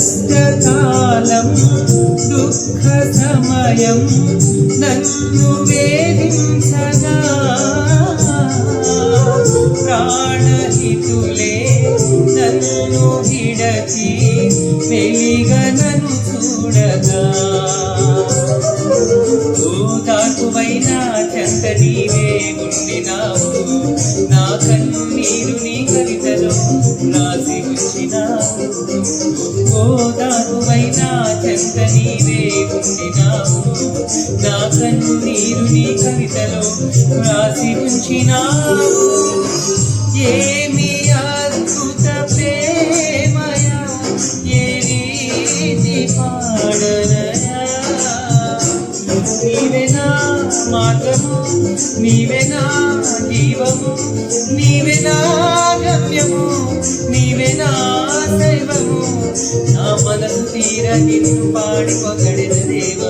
కష్టకాలం దుఃఖ సమయం నన్ను వేధించగా ప్రాణహితులే నన్ను విడచి వెలిగనను చూడగా ఓదార్పువైన చెంత నీవే ఉండినావు నా కన్నీరు నీ కవితలో రాసి ఉంచినావు ఓదార్పువైన చెంత నీవే ఉండినావు నా కన్నీరు నీ కవితలో రాసి ఉంచినావు ఏమి అద్భుత ప్రేమయా ఏ రీతి పాడనయా నీవే నా మార్గము నీవే నా జీవము నీవే నా గమ్యము నీవే నా దైవము నా మనసు తీర నిన్ను పాడి పొగడెద దేవ